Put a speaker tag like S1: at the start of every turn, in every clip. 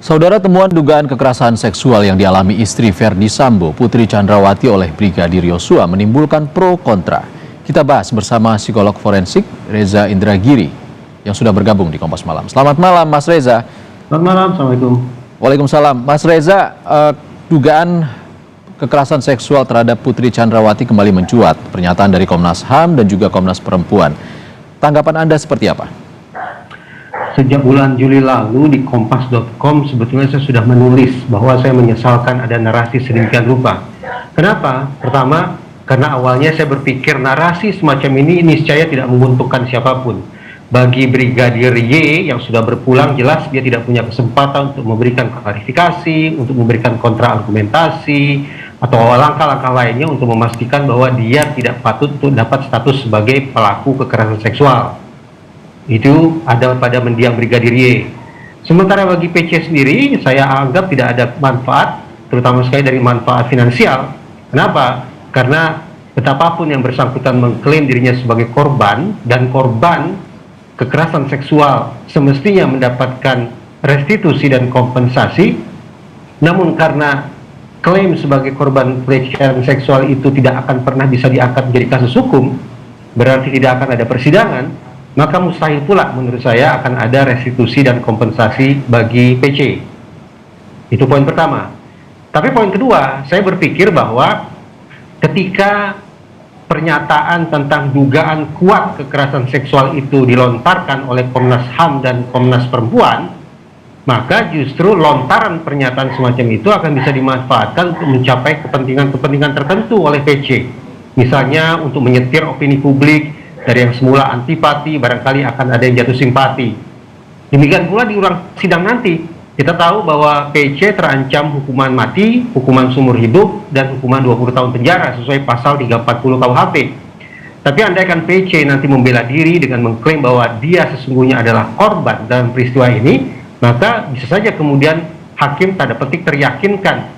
S1: Saudara, temuan dugaan kekerasan seksual yang dialami istri Verdi Sambo, Putri Chandrawati oleh Brigadir Yosua menimbulkan pro kontra. Kita bahas bersama psikolog forensik Reza Indragiri yang sudah bergabung di Kompas Malam. Selamat malam, Mas Reza.
S2: Selamat malam, Assalamualaikum.
S1: Waalaikumsalam. Mas Reza, dugaan kekerasan seksual terhadap Putri Chandrawati kembali mencuat. Pernyataan dari Komnas HAM dan juga Komnas Perempuan. Tanggapan Anda seperti apa?
S2: Sejak bulan Juli lalu di kompas.com sebetulnya saya sudah menulis bahwa saya menyesalkan ada narasi sedemikian rupa. Kenapa? Pertama, karena awalnya saya berpikir narasi semacam ini niscaya tidak menguntungkan siapapun. Bagi Brigadir Y yang sudah berpulang, jelas dia tidak punya kesempatan untuk memberikan klarifikasi, untuk memberikan kontra argumentasi, atau langkah-langkah lainnya untuk memastikan bahwa dia tidak patut untuk dapat status sebagai pelaku kekerasan seksual. Itu ada pada mendiang Brigadir Y. Sementara bagi PC sendiri, saya anggap tidak ada manfaat, terutama sekali dari manfaat finansial. Kenapa? Karena betapapun yang bersangkutan mengklaim dirinya sebagai korban, dan korban kekerasan seksual semestinya mendapatkan restitusi dan kompensasi, namun karena klaim sebagai korban pelecehan seksual itu tidak akan pernah bisa diangkat menjadi kasus hukum, berarti tidak akan ada persidangan, maka mustahil pula menurut saya akan ada restitusi dan kompensasi bagi PC. Itu poin pertama. Tapi poin kedua, saya berpikir bahwa ketika pernyataan tentang dugaan kuat kekerasan seksual itu dilontarkan oleh Komnas HAM dan Komnas Perempuan, maka justru lontaran pernyataan semacam itu akan bisa dimanfaatkan untuk mencapai kepentingan-kepentingan tertentu oleh PC. Misalnya untuk menyetir opini publik, dari yang semula antipati, barangkali akan ada yang jatuh simpati. Demikian pula di ruang sidang nanti, kita tahu bahwa PC terancam hukuman mati, hukuman seumur hidup, dan hukuman 20 tahun penjara sesuai pasal 340 KUHP. Tapi andaikan PC nanti membela diri dengan mengklaim bahwa dia sesungguhnya adalah korban dalam peristiwa ini, maka bisa saja kemudian hakim tanda petik teryakinkan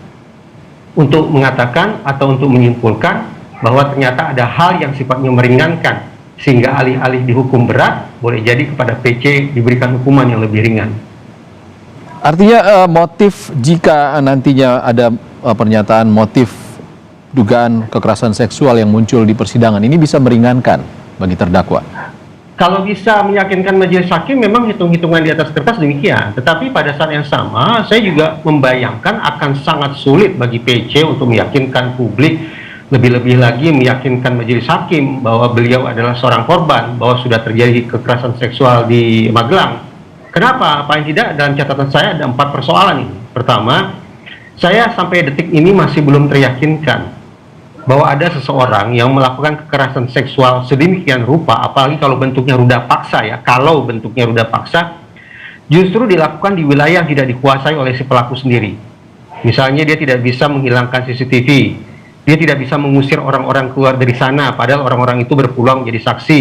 S2: untuk mengatakan atau untuk menyimpulkan bahwa ternyata ada hal yang sifatnya meringankan, sehingga alih-alih dihukum berat, boleh jadi kepada PC diberikan hukuman yang lebih ringan.
S1: Artinya motif jika nantinya ada pernyataan motif dugaan kekerasan seksual yang muncul di persidangan ini bisa meringankan bagi terdakwa.
S2: Kalau bisa meyakinkan majelis hakim, memang hitung-hitungan di atas kertas demikian. Tetapi pada saat yang sama, saya juga membayangkan akan sangat sulit bagi PC untuk meyakinkan publik, lebih-lebih lagi meyakinkan majelis hakim bahwa beliau adalah seorang korban, bahwa sudah terjadi kekerasan seksual di Magelang. Kenapa? Paling tidak dalam catatan saya ada 4 persoalan ini. Pertama, saya sampai detik ini masih belum teryakinkan bahwa ada seseorang yang melakukan kekerasan seksual sedemikian rupa, apalagi kalau bentuknya ruda paksa ya, kalau bentuknya ruda paksa, justru dilakukan di wilayah yang tidak dikuasai oleh si pelaku sendiri. Misalnya dia tidak bisa menghilangkan CCTV, dia tidak bisa mengusir orang-orang keluar dari sana, padahal orang-orang itu berpeluang menjadi saksi.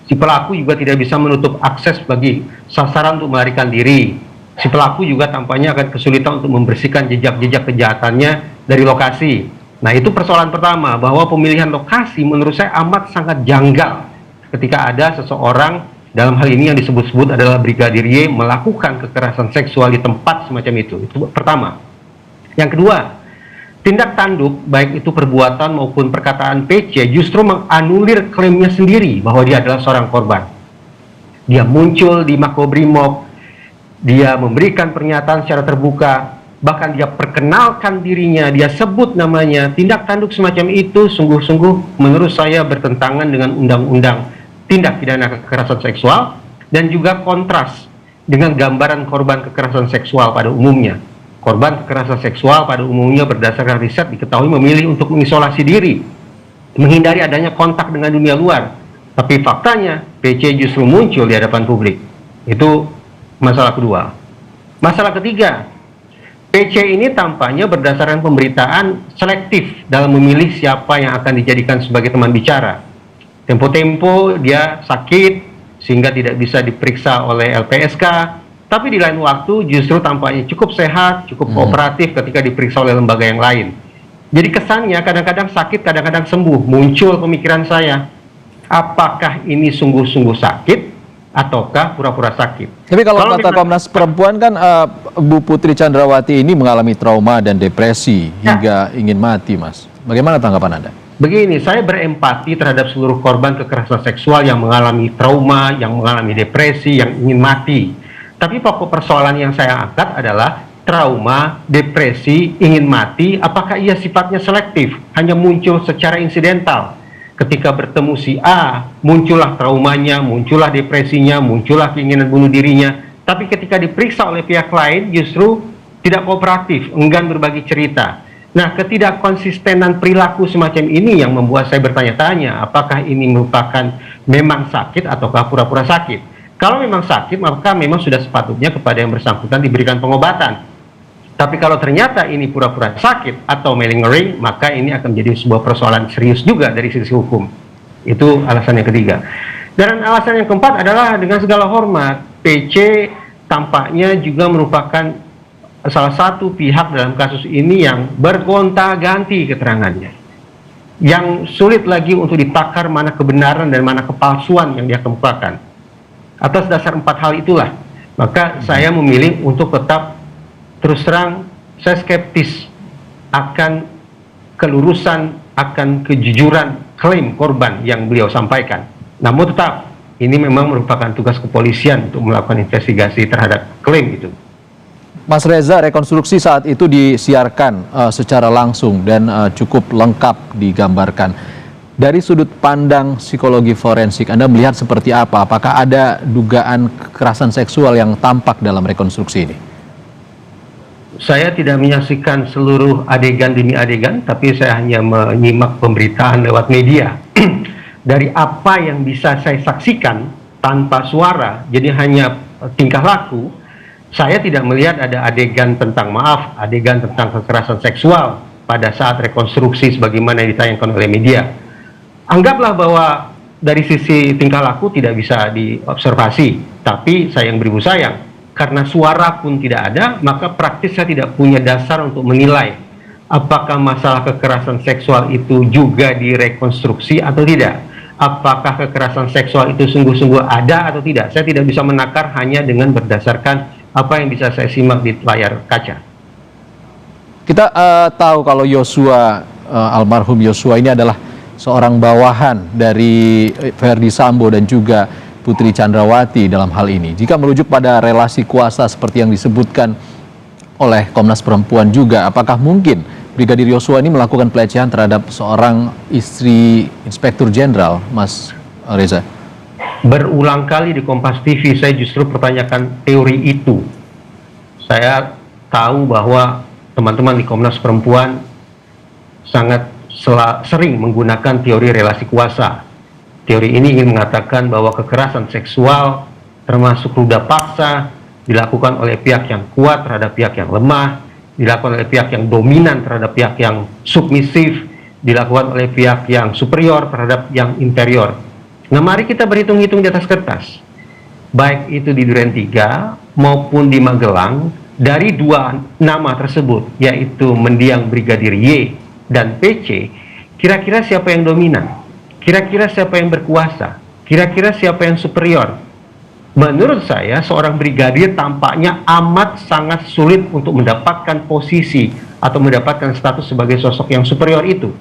S2: Si pelaku juga tidak bisa menutup akses bagi sasaran untuk melarikan diri. Si pelaku juga tampaknya akan kesulitan untuk membersihkan jejak-jejak kejahatannya dari lokasi. Nah, itu persoalan pertama, bahwa pemilihan lokasi menurut saya amat sangat janggal ketika ada seseorang, dalam hal ini yang disebut-sebut adalah Brigadir Y, melakukan kekerasan seksual di tempat semacam itu. Itu pertama. Yang kedua, tindak tanduk, baik itu perbuatan maupun perkataan PC, justru menganulir klaimnya sendiri bahwa dia adalah seorang korban. Dia muncul di Makobrimob, dia memberikan pernyataan secara terbuka, bahkan dia perkenalkan dirinya, dia sebut namanya. Tindak tanduk semacam itu sungguh-sungguh menurut saya bertentangan dengan undang-undang tindak pidana kekerasan seksual, dan juga kontras dengan gambaran korban kekerasan seksual pada umumnya. Korban kekerasan seksual pada umumnya berdasarkan riset diketahui memilih untuk mengisolasi diri, menghindari adanya kontak dengan dunia luar. Tapi faktanya PC justru muncul di hadapan publik. Itu masalah kedua. Masalah ketiga, PC ini tampaknya berdasarkan pemberitaan selektif dalam memilih siapa yang akan dijadikan sebagai teman bicara. Tempo-tempo dia sakit sehingga tidak bisa diperiksa oleh LPSK, tapi di lain waktu justru tampaknya cukup sehat, cukup kooperatif ketika diperiksa oleh lembaga yang lain. Jadi kesannya kadang-kadang sakit, kadang-kadang sembuh. Muncul pemikiran saya, apakah ini sungguh-sungguh sakit ataukah pura-pura sakit.
S1: Tapi kalau kata
S2: memang-
S1: Komnas Perempuan kan Bu Putri Chandrawati ini mengalami trauma dan depresi hingga ingin mati, Mas. Bagaimana tanggapan Anda?
S2: Begini, saya berempati terhadap seluruh korban kekerasan seksual yang mengalami trauma, yang mengalami depresi, yang ingin mati. Tapi pokok persoalan yang saya angkat adalah trauma, depresi, ingin mati, apakah ia sifatnya selektif, hanya muncul secara insidental. Ketika bertemu si A, muncullah traumanya, muncullah depresinya, muncullah keinginan bunuh dirinya. Tapi ketika diperiksa oleh pihak lain justru tidak kooperatif, enggan berbagi cerita. Nah, ketidakkonsistenan perilaku semacam ini yang membuat saya bertanya-tanya, apakah ini merupakan memang sakit ataukah pura-pura sakit? Kalau memang sakit, maka memang sudah sepatutnya kepada yang bersangkutan diberikan pengobatan. Tapi kalau ternyata ini pura-pura sakit atau malingering, maka ini akan menjadi sebuah persoalan serius juga dari sisi hukum. Itu alasan yang ketiga. Dan alasan yang keempat adalah dengan segala hormat, PC tampaknya juga merupakan salah satu pihak dalam kasus ini yang bergonta-ganti keterangannya. Yang sulit lagi untuk ditakar mana kebenaran dan mana kepalsuan yang dia kemukakan. Atas dasar 4 hal itulah, maka saya memilih untuk tetap terus terang, saya skeptis akan kelurusan, akan kejujuran klaim korban yang beliau sampaikan. Namun tetap, ini memang merupakan tugas kepolisian untuk melakukan investigasi terhadap klaim itu.
S1: Mas Reza, rekonstruksi saat itu disiarkan secara langsung dan cukup lengkap digambarkan. Dari sudut pandang psikologi forensik, Anda melihat seperti apa? Apakah ada dugaan kekerasan seksual yang tampak dalam rekonstruksi ini?
S2: Saya tidak menyaksikan seluruh adegan demi adegan, tapi saya hanya menyimak pemberitaan lewat media. Dari apa yang bisa saya saksikan tanpa suara, jadi hanya tingkah laku, saya tidak melihat ada adegan tentang adegan tentang kekerasan seksual pada saat rekonstruksi sebagaimana yang ditayangkan oleh media. Anggaplah bahwa dari sisi tingkah laku tidak bisa diobservasi, tapi sayang beribu sayang, karena suara pun tidak ada, maka praktis saya tidak punya dasar untuk menilai apakah masalah kekerasan seksual itu juga direkonstruksi atau tidak. Apakah kekerasan seksual itu sungguh-sungguh ada atau tidak. Saya tidak bisa menakar hanya dengan berdasarkan apa yang bisa saya simak di layar kaca.
S1: Kita tahu kalau Yosua, almarhum Yosua ini adalah seorang bawahan dari Verdi Sambo dan juga Putri Chandrawati dalam hal ini. Jika merujuk pada relasi kuasa seperti yang disebutkan oleh Komnas Perempuan juga, apakah mungkin Brigadir Yosua ini melakukan pelecehan terhadap seorang istri Inspektur Jenderal, Mas Reza?
S2: Berulang kali di Kompas TV saya justru pertanyakan teori itu. Saya tahu bahwa teman-teman di Komnas Perempuan sangat sering menggunakan teori relasi kuasa. Teori ini ingin mengatakan bahwa kekerasan seksual termasuk ruda paksa dilakukan oleh pihak yang kuat terhadap pihak yang lemah, dilakukan oleh pihak yang dominan terhadap pihak yang submisif, dilakukan oleh pihak yang superior terhadap yang inferior. Nah, mari kita berhitung-hitung di atas kertas. Baik itu di Duren 3 maupun di Magelang, dari dua nama tersebut, yaitu mendiang Brigadir Y dan PC, kira-kira siapa yang dominan? Kira-kira siapa yang berkuasa? Kira-kira siapa yang superior? Menurut saya, seorang brigadir tampaknya amat sangat sulit untuk mendapatkan posisi atau mendapatkan status sebagai sosok yang superior itu.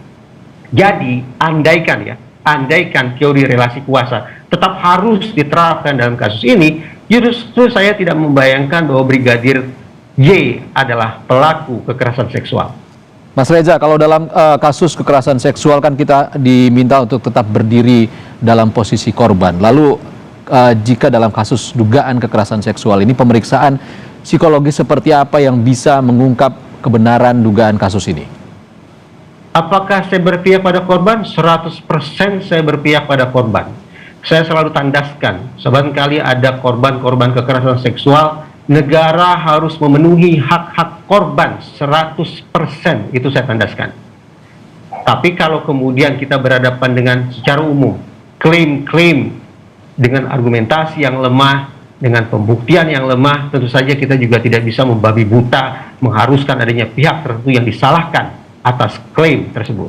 S2: Jadi, andaikan teori relasi kuasa tetap harus diterapkan dalam kasus ini, justru saya tidak membayangkan bahwa Brigadir Y adalah pelaku kekerasan seksual.
S1: Mas Reza, kalau dalam kasus kekerasan seksual kan kita diminta untuk tetap berdiri dalam posisi korban. Lalu jika dalam kasus dugaan kekerasan seksual ini, pemeriksaan psikologis seperti apa yang bisa mengungkap kebenaran dugaan kasus ini?
S2: Apakah saya berpihak pada korban? 100% saya berpihak pada korban. Saya selalu tandaskan, seringkali ada korban-korban kekerasan seksual, negara harus memenuhi hak-hak korban 100%, itu saya tandaskan. Tapi kalau kemudian kita berhadapan dengan secara umum, klaim-klaim dengan argumentasi yang lemah, dengan pembuktian yang lemah, tentu saja kita juga tidak bisa membabi buta, mengharuskan adanya pihak tertentu yang disalahkan atas klaim tersebut.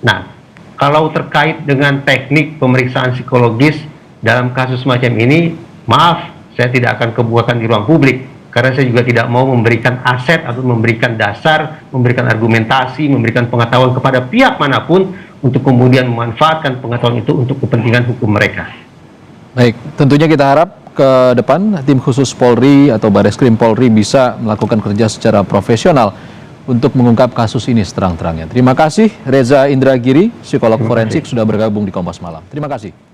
S2: Nah, kalau terkait dengan teknik pemeriksaan psikologis dalam kasus semacam ini, maaf, saya tidak akan kebukakan di ruang publik, karena saya juga tidak mau memberikan aset atau memberikan dasar, memberikan argumentasi, memberikan pengetahuan kepada pihak manapun untuk kemudian memanfaatkan pengetahuan itu untuk kepentingan hukum mereka.
S1: Baik, tentunya kita harap ke depan tim khusus Polri atau Bareskrim Polri bisa melakukan kerja secara profesional untuk mengungkap kasus ini seterang-terangnya. Terima kasih Reza Indragiri, psikolog forensik sudah bergabung di Kompas Malam. Terima kasih.